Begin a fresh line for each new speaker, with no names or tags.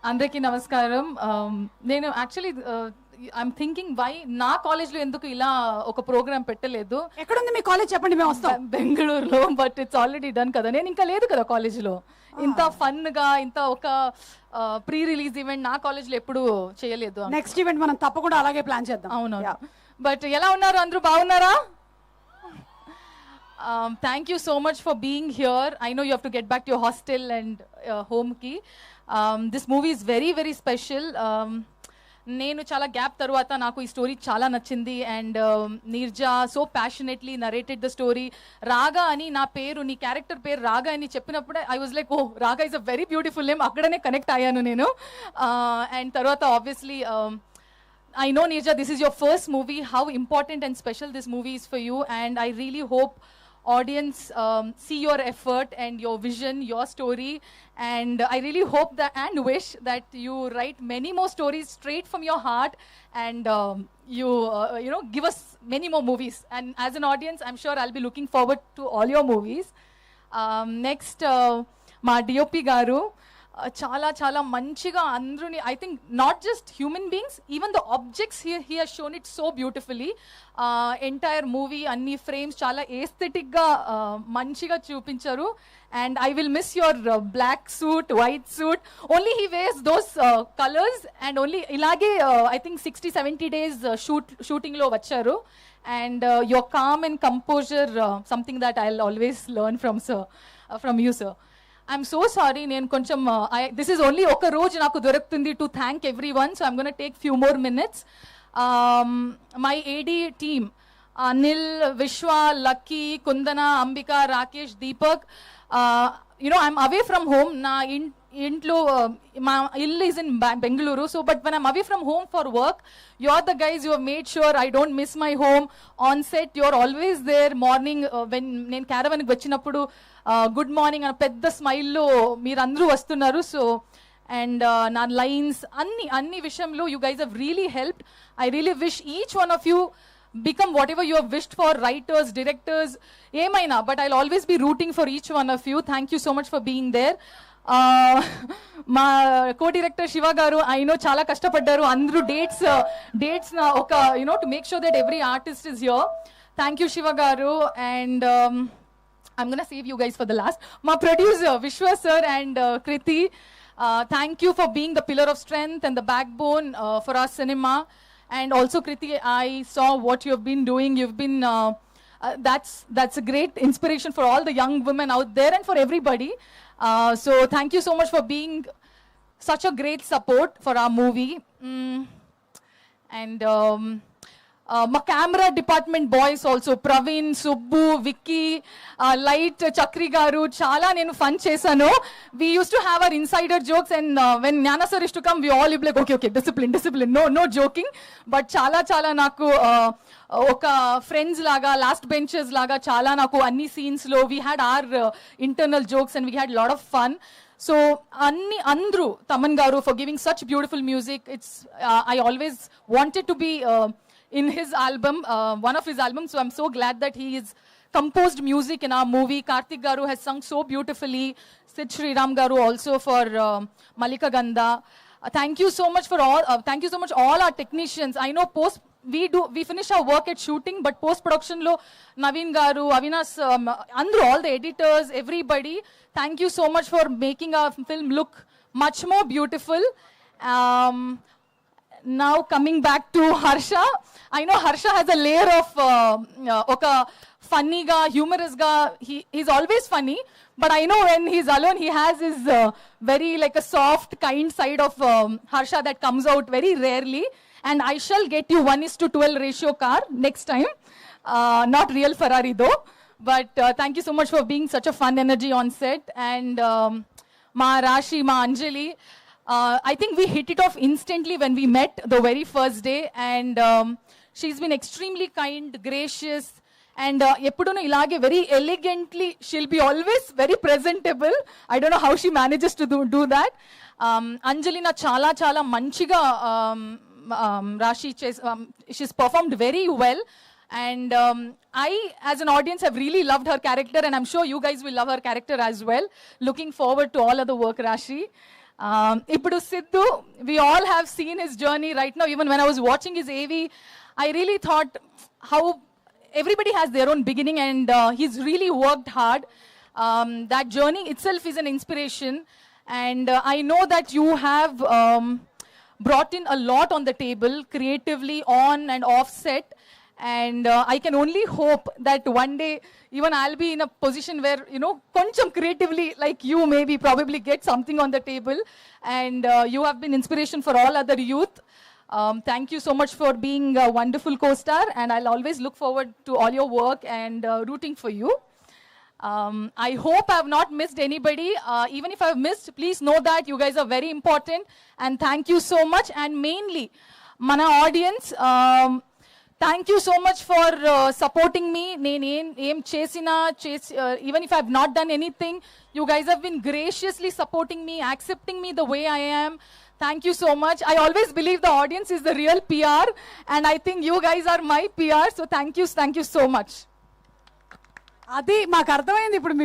అందరికీ నమస్కారం. నేను యాక్చువల్లీ ఐఎమ్ థింకింగ్ వై నా కాలేజ్లో ఎందుకు ఇలా ఒక ప్రోగ్రామ్ పెట్టలేదు.
ఎక్కడుంది మీ కాలేజ్ చెప్పండి, మేము వస్తాం.
బెంగళూరులో, బట్ ఇట్స్ ఆల్రెడీ డన్ కదా. నేను ఇంకా లేదు కదా కాలేజ్లో. ఇంత ఫన్గా ఇంత ఒక ప్రీ రిలీజ్ ఈవెంట్ నా కాలేజ్లో ఎప్పుడు చేయలేదు.
నెక్స్ట్ ఈవెంట్ మనం తప్పకుండా అలాగే ప్లాన్ చేద్దాం.
అవును. బట్ ఎలా ఉన్నారు అందరూ, బాగున్నారా? Thank you so much for being here. I know you have to get back to your hostel and home ki. This movie is very very special. నేను చాలా గ్యాప్ తర్వాత నాకు ఈ స్టోరీ చాలా నచ్చింది and Neerja so passionately narrated the story. రాగా అని నా పేరు, నీ క్యారెక్టర్ పేరు రాగా అని చెప్పినప్పుడే ఐ వాజ్ లైక్, ఓ రాగా is a very beautiful name. అక్కడనే కనెక్ట్ అయ్యాను నేను. అండ్ తర్వాత obviously I know Nirja, this is your first movie. How important and special this movie is for you, and I really hope audience see your effort and your vision, your story, and I really hope that and wish that you write many more stories straight from your heart, and you know, give us many more movies. And as an audience, I'm sure I'll be looking forward to all your movies. Next, మా DOP గారు చాలా చాలా మంచిగా అందరూని, I think not just human beings, even the objects he has shown it so beautifully. Entire movie అన్ని frames చాలా ఏస్థెటిక్గా మంచిగా చూపించారు. And I will miss your black suit, white suit. Only he wears those colours and only ఇలాగే I think 60-70 days షూటింగ్లో వచ్చారు. And your calm and composer, something that I will always learn from you sir. I'm so sorry, నేను కొంచెం this is only ఒక రోజు నాకు దొరుకుతుంది to thank everyone, so I'm gonna take few more minutes. My AD team, Anil, Vishwa, Lucky, Kundana, Ambika, Rakesh, Deepak. You know I'm away from home. నా ఇంట్లో మా ఇల్లు is in Bengaluru. So but when I'm away from home for work, you are the guys, you have made sure I don't miss my home. On set you are always there. Morning when నేను క్యారవన్కి వచ్చినప్పుడు good morning అని పెద్ద స్మైల్లో మీరందరూ వస్తున్నారు. So and నా lines అన్ని విషయంలో you guys have really helped. I really wish each one of you become whatever you have wished for, writers, directors, emaina, but I'll always be rooting for each one of you. Thank you so much for being there. మా co-director Shiva garu, I know chala kashtapaddaru andru dates na oka, you know, to make sure that every artist is here. Thank you Shiva garu. And I'm gonna save you guys for the last. My producer Vishwa sir and Kriti, thank you for being the pillar of strength and the backbone for our cinema. And also Kriti, I saw what you have been doing. You've been that's a great inspiration for all the young women out there and for everybody. So thank you so much for being such a great support for our movie. And my camera department boys also, Praveen, Subbu, Vicky, Light, Chakri garu, chala nenu fun chesanu. We used to have our insider jokes, and when Jnana sir used to come, we all be like, okay, discipline, no joking. But chala naku oka friends laga, last benches laga chala naku anni scenes lo we had our internal jokes and we had a lot of fun. So andru Taman garu for giving such beautiful music. It's I always wanted to be in his album, one of his albums, so I'm so glad that he is composed music in our movie. Karthik garu has sung so beautifully. Sid Sriram garu also for Malika Ganda. Thank you so much for all our technicians. I know we finish our work at shooting, but post production lo Naveen garu, Avinash, andru, all the editors, everybody, thank you so much for making our film look much more beautiful. Now coming back to Harsha, I know Harsha has a layer of oka funny ga, humorous ga. He's always funny, but I know when he's alone he has his very like a soft kind side of Harsha that comes out very rarely. And I shall get you 1:12 ratio car next time, not real Ferrari though. But thank you so much for being such a fun energy on set. And ma Rashi, ma Anjali, I think we hit it off instantly when we met the very first day. And she's been extremely kind, gracious, and eppuduno ilage very elegantly, she'll be always very presentable. I don't know how she manages to do that. Anjali na chala manchiga Rashi she's performed very well. And I as an audience have really loved her character, and I'm sure you guys will love her character as well. Looking forward to all of the work, Rashi. Ippudu Sidhu, we all have seen his journey right now. Even when I was watching his AV, I really thought how everybody has their own beginning, and he's really worked hard. That journey itself is an inspiration, and I know that you have brought in a lot on the table creatively, on and off set. And I can only hope that one day even I'll be in a position where, you know, koncham creatively like you maybe probably get something on the table. And you have been inspiration for all other youth. Thank you so much for being a wonderful co-star, and I'll always look forward to all your work and rooting for you. I hope I have not missed anybody. Even if I have missed, please know that you guys are very important, and thank you so much. And mainly, mana audience, thank you so much for supporting me. Even if I have not done anything, you guys have been graciously supporting me, accepting me the way I am. Thank you so much. I always believe the audience is the real PR, and I think you guys are my PR. So thank you so much.
అది మాకు అర్థమైంది ఇప్పుడు.